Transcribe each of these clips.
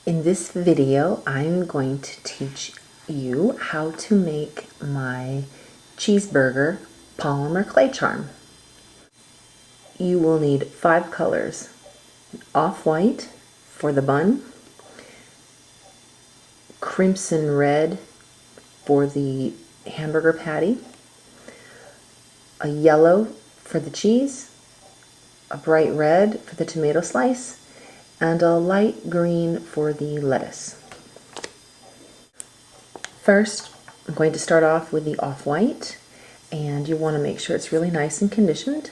In this video, I'm going to teach you how to make my cheeseburger polymer clay charm. You will need 5 colors: off-white for the bun, crimson red for the hamburger patty, a yellow for the cheese, a bright red for the tomato slice, and a light green for the lettuce. First, I'm going to start off with the off-white, and you want to make sure it's really nice and conditioned.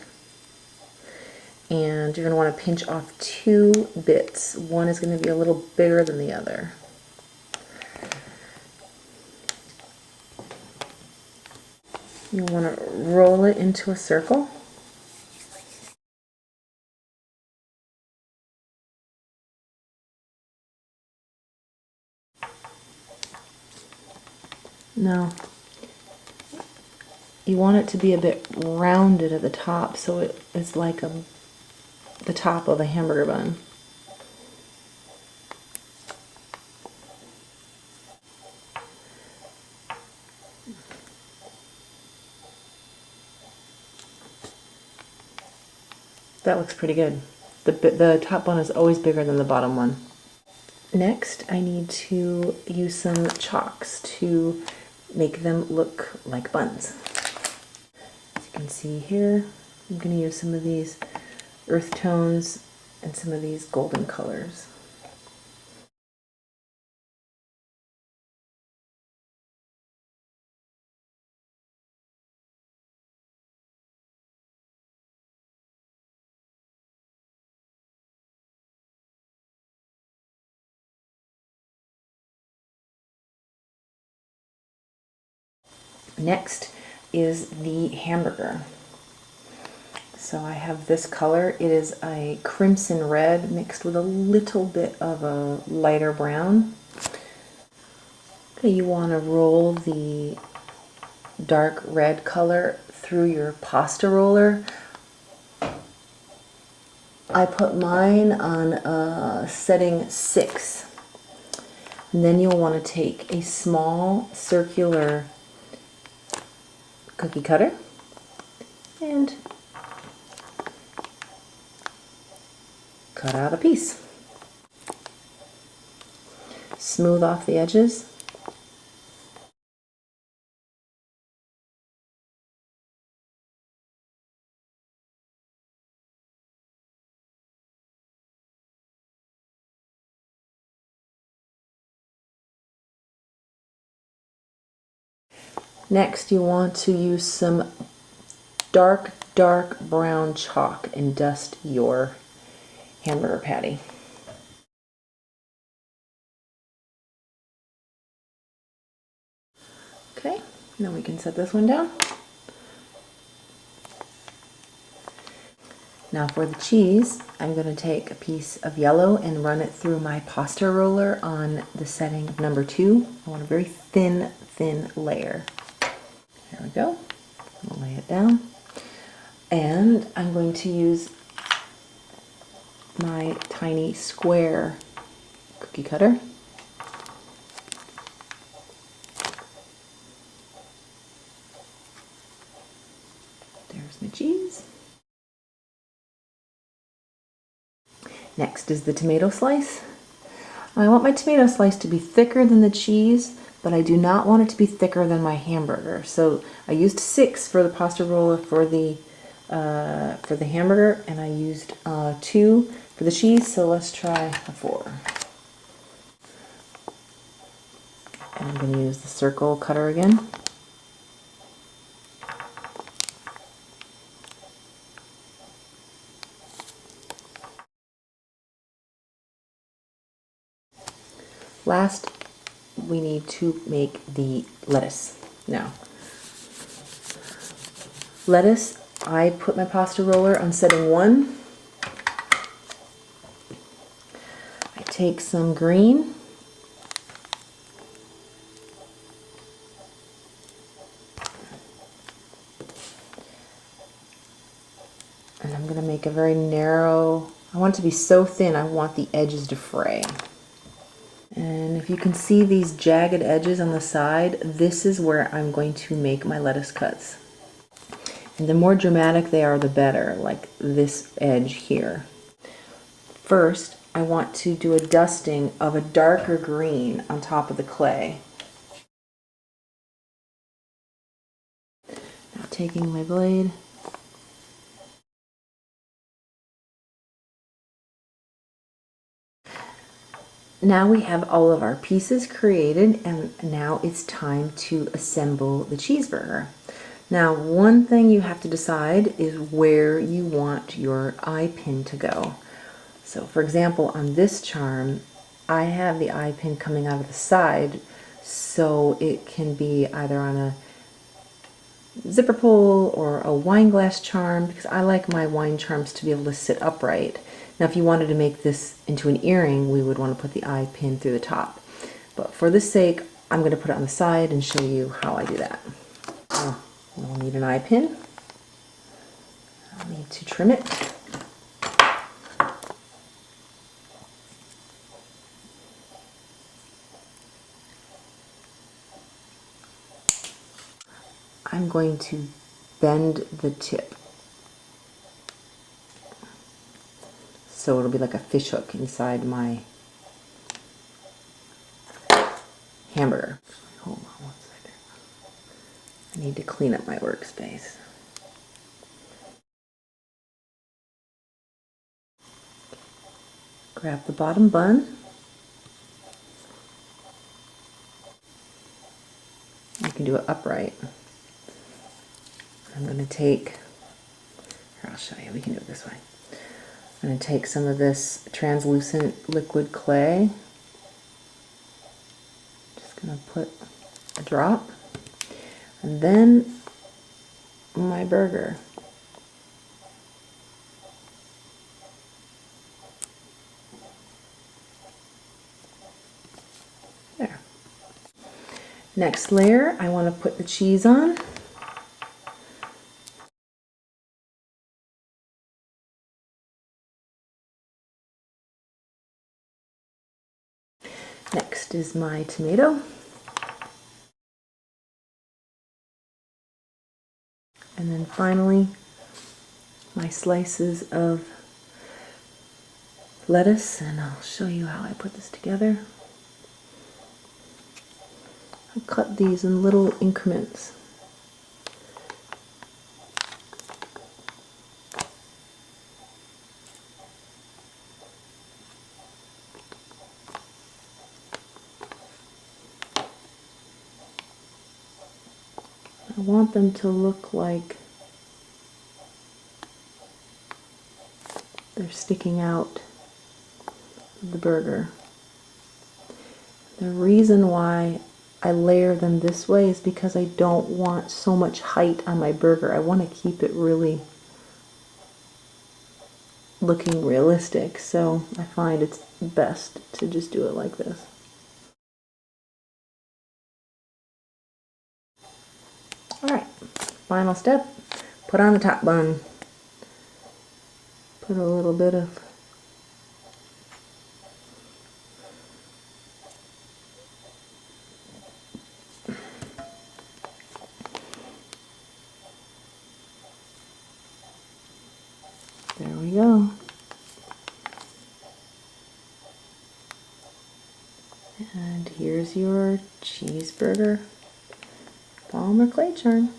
And you're going to want to pinch off 2 bits. One is going to be a little bigger than the other. You want to roll it into a circle. Now, you want it to be a bit rounded at the top, so it's like the top of a hamburger bun. That looks pretty good. The top one is always bigger than the bottom one. Next, I need to use some chalks to make them look like buns. As you can see here, I'm going to use some of these earth tones and some of these golden colors. Next is the hamburger. So I have this color. It is a crimson red mixed with a little bit of a lighter brown. Okay, you want to roll the dark red color through your pasta roller. I put mine on setting 6. And then you'll want to take a small circular cookie cutter and cut out a piece. Smooth off the edges. Next, you want to use some dark brown chalk and dust your hamburger patty. Okay, now we can set this one down. Now for the cheese, I'm going to take a piece of yellow and run it through my pasta roller on the setting of number 2. I want a very thin layer. There we go. I'll lay it down. And I'm going to use my tiny square cookie cutter. There's my cheese. Next is the tomato slice. I want my tomato slice to be thicker than the cheese, but I do not want it to be thicker than my hamburger. So I used 6 for the pasta roller for the hamburger, and I used 2 for the cheese. So let's try a 4. And I'm going to use the circle cutter again. Last, we need to make the lettuce. Now, lettuce, I put my pasta roller on setting 1. I take some green. And I'm going to make a very narrow, I want it to be so thin I want the edges to fray. And if you can see these jagged edges on the side, this is where I'm going to make my lettuce cuts. And the more dramatic they are, the better, like this edge here. First, I want to do a dusting of a darker green on top of the clay. Now taking my blade, now we have all of our pieces created, and now it's time to assemble the cheeseburger. Now, one thing you have to decide is where you want your eye pin to go. So for example, on this charm, I have the eye pin coming out of the side, so it can be either on a zipper pull or a wine glass charm, because I like my wine charms to be able to sit upright. Now if you wanted to make this into an earring, we would want to put the eye pin through the top. But for this sake, I'm going to put it on the side and show you how I do that. We'll need an eye pin. I'll need to trim it. I'm going to bend the tip so it'll be like a fish hook inside my hamburger. Hold on one second. I need to clean up my workspace. Grab the bottom bun. You can do it upright. I'm going to take, here I'll show you, we can do it this way. I'm going to take some of this translucent liquid clay. Just going to put a drop. And then my burger. There. Next layer, I want to put the cheese on. Next is my tomato. And then finally, my slices of lettuce, and I'll show you how I put this together. I cut these in little increments. I want them to look like they're sticking out of the burger. The reason why I layer them this way is because I don't want so much height on my burger. I want to keep it really looking realistic, so I find it's best to just do it like this. Alright, final step, put on the top bun. Put a little bit of there we go. And here's your cheeseburger polymer clay charm.